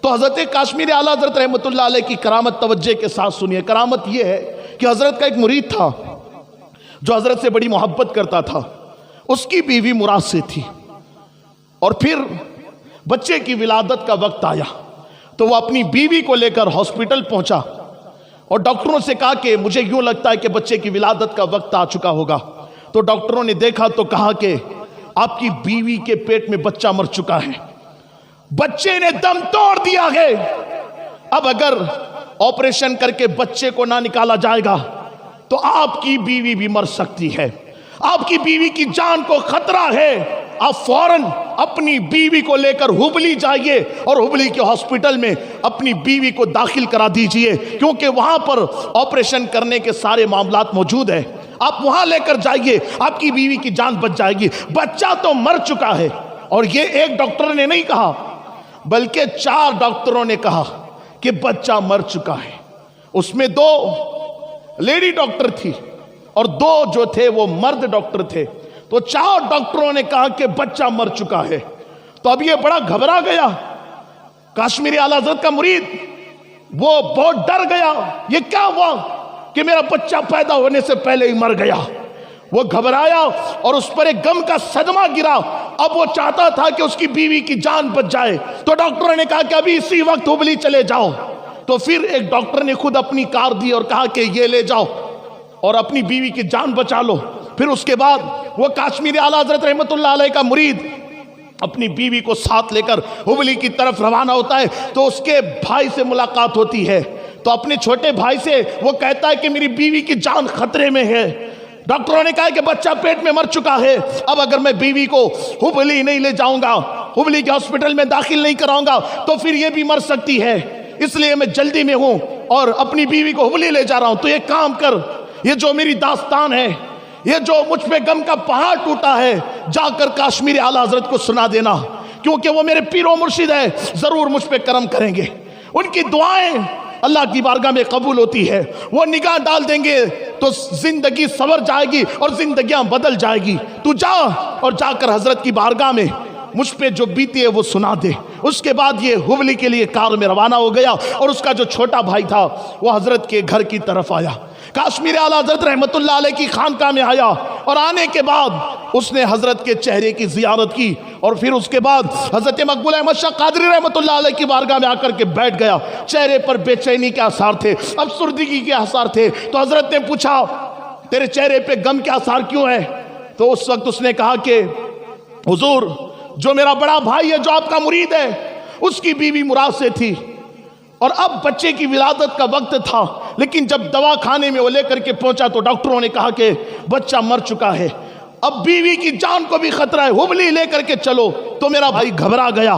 تو حضرت کاشمیری اعلیٰ حضرت رحمۃ اللہ علیہ کی کرامت توجہ کے ساتھ سنیے. کرامت یہ ہے کہ حضرت کا ایک مرید تھا جو حضرت سے بڑی محبت کرتا تھا. اس کی بیوی مراد سے تھی اور پھر بچے کی ولادت کا وقت آیا تو وہ اپنی بیوی کو لے کر ہاسپٹل پہنچا اور ڈاکٹروں سے کہا کہ مجھے یوں لگتا ہے کہ بچے کی ولادت کا وقت آ چکا ہوگا. تو ڈاکٹروں نے دیکھا تو کہا کہ آپ کی بیوی کے پیٹ میں بچہ مر چکا ہے, بچے نے دم توڑ دیا ہے. اب اگر آپریشن کر کے بچے کو نہ نکالا جائے گا تو آپ کی بیوی بھی مر سکتی ہے, آپ کی بیوی کی جان کو خطرہ ہے. آپ فوراً اپنی بیوی کو لے کر ہبلی جائیے اور ہبلی کے ہاسپٹل میں اپنی بیوی کو داخل کرا دیجئے, کیونکہ وہاں پر آپریشن کرنے کے سارے معاملات موجود ہیں. آپ وہاں لے کر جائیے, آپ کی بیوی کی جان بچ جائے گی. بچہ تو مر چکا ہے. اور یہ ایک ڈاکٹر نے نہیں کہا بلکہ 4 ڈاکٹروں نے کہا کہ بچہ مر چکا ہے. اس میں 2 لیڈی ڈاکٹر تھی اور 2 جو تھے وہ مرد ڈاکٹر تھے. تو 4 ڈاکٹروں نے کہا کہ بچہ مر چکا ہے. تو اب یہ بڑا گھبرا گیا کاشمیری اعلیٰ حضرت کا مرید, وہ بہت ڈر گیا. یہ کیا ہوا کہ میرا بچہ پیدا ہونے سے پہلے ہی مر گیا. وہ گھبرایا اور اس پر ایک غم کا صدمہ گرا. اب وہ چاہتا تھا کہ اس کی بیوی کی جان بچ جائے. تو ڈاکٹروں نے کہا کہ ابھی اسی وقت ہبلی چلے جاؤ. تو پھر ایک ڈاکٹر نے خود اپنی کار دی اور کہا کہ یہ لے جاؤ اور اپنی بیوی کی جان بچا لو. پھر اس کے بعد وہ کاشمیری اعلیٰ حضرت رحمۃ اللہ علیہ کا مرید اپنی بیوی کو ساتھ لے کر ہبلی کی طرف روانہ ہوتا ہے. تو اس کے بھائی سے ملاقات ہوتی ہے. تو اپنے چھوٹے بھائی سے وہ کہتا ہے کہ میری بیوی کی جان خطرے میں ہے. ڈاکٹروں نے کہا کہ بچہ پیٹ میں مر چکا ہے. اب اگر میں بیوی کو ہبلی نہیں لے جاؤں گا, ہبلی کے ہاسپٹل میں داخل نہیں کراؤں گا تو پھر یہ بھی مر سکتی ہے. اس لیے میں جلدی میں ہوں اور اپنی بیوی کو ہبلی لے جا رہا ہوں. تو یہ کام کر, یہ جو میری داستان ہے, یہ جو مجھ پہ غم کا پہاڑ ٹوٹا ہے, جا کر کاشمیری اعلیٰ حضرت کو سنا دینا, کیونکہ وہ میرے پیر و مرشد ہے, ضرور مجھ پہ کرم کریں گے. ان کی دعائیں اللہ کی بارگاہ میں قبول ہوتی ہے. وہ نگاہ ڈال دیں گے تو زندگی سنور جائے گی اور زندگیاں بدل جائے گی. تو جا اور جا کر حضرت کی بارگاہ میں مجھ پہ جو بیتی ہے وہ سنا دے. اس کے بعد یہ ہبلی کے لیے کار میں روانہ ہو گیا اور اس کا جو چھوٹا بھائی تھا وہ حضرت کے گھر کی طرف آیا. کاشمیری اعلیٰ حضرت رحمۃ اللہ علیہ کی خانقاہ میں آیا اور آنے کے بعد اس نے حضرت کے چہرے کی زیارت کی اور پھر اس کے بعد حضرت مقبول احمد شاہ قادری رحمۃ اللہ علیہ کی بارگاہ میں آ کر کے بیٹھ گیا. چہرے پر بے چینی کے آثار تھے, افسردگی کے آثار تھے. تو حضرت نے پوچھا تیرے چہرے پہ غم کے آثار کیوں ہے؟ تو اس وقت اس نے کہا کہ حضور, جو میرا بڑا بھائی ہے جو آپ کا مرید ہے, اس کی بیوی مراد سے تھی اور اب بچے کی ولادت کا وقت تھا, لیکن جب دوا خانے میں وہ لے کر کے پہنچا تو ڈاکٹروں نے کہا کہ بچہ مر چکا ہے, اب بیوی کی جان کو بھی خطرہ ہے, ہبلی لے کر کے چلو. تو میرا بھائی گھبرا گیا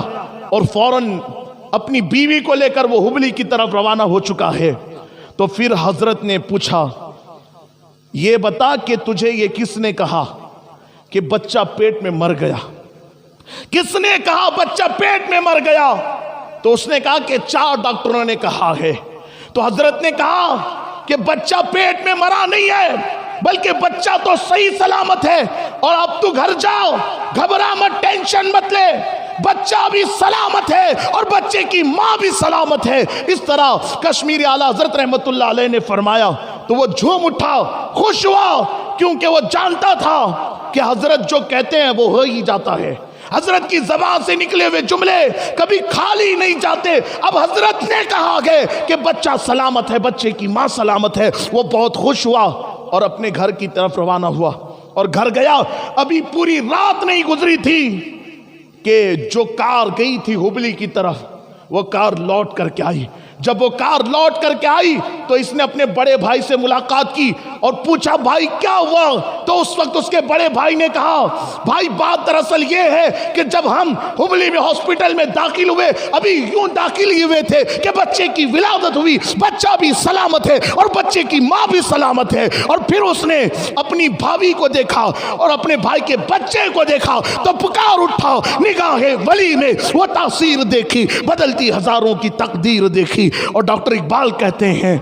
اور فوراً اپنی بیوی کو لے کر وہ ہبلی کی طرف روانہ ہو چکا ہے. تو پھر حضرت نے پوچھا یہ بتا کہ تجھے یہ کس نے کہا کہ بچہ پیٹ میں مر گیا؟ کس نے کہا بچہ پیٹ میں مر گیا؟ تو اس نے کہا کہ 4 ڈاکٹروں نے کہا ہے. تو حضرت نے کہا کہ بچہ پیٹ میں مرا نہیں ہے بلکہ بچہ تو صحیح سلامت ہے, اور اب تو گھر جاؤ, گھبرا مت, ٹینشن مت لے, بچہ بھی سلامت ہے اور بچے کی ماں بھی سلامت ہے. اس طرح کشمیری اعلیٰ حضرت رحمت اللہ علیہ نے فرمایا. تو وہ جھوم اٹھا, خوش ہوا, کیونکہ وہ جانتا تھا کہ حضرت جو کہتے ہیں وہ ہو ہی جاتا ہے. حضرت کی زبان سے نکلے ہوئے جملے کبھی خالی نہیں جاتے. اب حضرت نے کہا گئے کہ بچہ سلامت ہے, بچے کی ماں سلامت ہے. وہ بہت خوش ہوا اور اپنے گھر کی طرف روانہ ہوا اور گھر گیا. ابھی پوری رات نہیں گزری تھی کہ جو کار گئی تھی ہبلی کی طرف وہ کار لوٹ کر کے آئی. جب وہ کار لوٹ کر کے آئی تو اس نے اپنے بڑے بھائی سے ملاقات کی اور پوچھا بھائی کیا ہوا؟ تو اس وقت اس کے بڑے بھائی نے کہا بھائی بات دراصل یہ ہے کہ جب ہم ہبلی میں ہاسپٹل میں داخل ہوئے, ابھی یوں داخل ہی ہوئے تھے کہ بچے کی ولادت ہوئی, بچہ بھی سلامت ہے اور بچے کی ماں بھی سلامت ہے. اور پھر اس نے اپنی بھابھی کو دیکھا اور اپنے بھائی کے بچے کو دیکھا تو پکار اٹھا, نگاہ ولی میں وہ تاثیر دیکھی, بدلتی ہزاروں کی تقدیر دیکھی. اور ڈاکٹر اقبال کہتے ہیں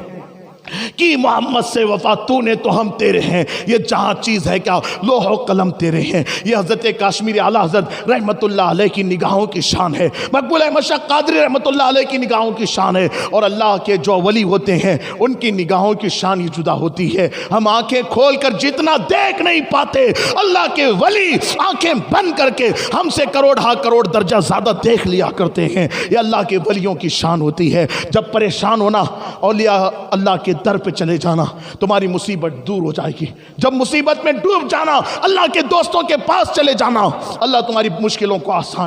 کہ محمد سے وفا تو نے تو ہم تیرے ہیں، یہ جہاں چیز ہے کیا لوح و قلم تیرے ہیں۔ یہ حضرت کاشمیری اعلیٰ حضرت رحمت اللہ علیہ کی نگاہوں کی شان ہے، مقبول احمد شاہ قادری رحمت اللہ علیہ کی نگاہوں کی شان ہے، اور اللہ کے جو ولی ہوتے ہیں ان کی نگاہوں کی شان ہی جدا ہوتی ہے۔ ہم آنکھیں کھول کر جتنا دیکھ نہیں پاتے، اللہ کے ولی آنکھیں بند کر کے ہم سے کروڑ ہا کروڑ درجہ زیادہ دیکھ لیا کرتے ہیں۔ یہ اللہ کے ولیوں کی شان ہوتی ہے۔ جب پریشان ہونا، اولیاء اللہ کے در پہ چلے جانا، تمہاری مصیبت دور ہو جائے گی۔ جب مصیبت میں ڈوب جانا، اللہ کے دوستوں کے پاس چلے جانا، اللہ تمہاری مشکلوں کو آسان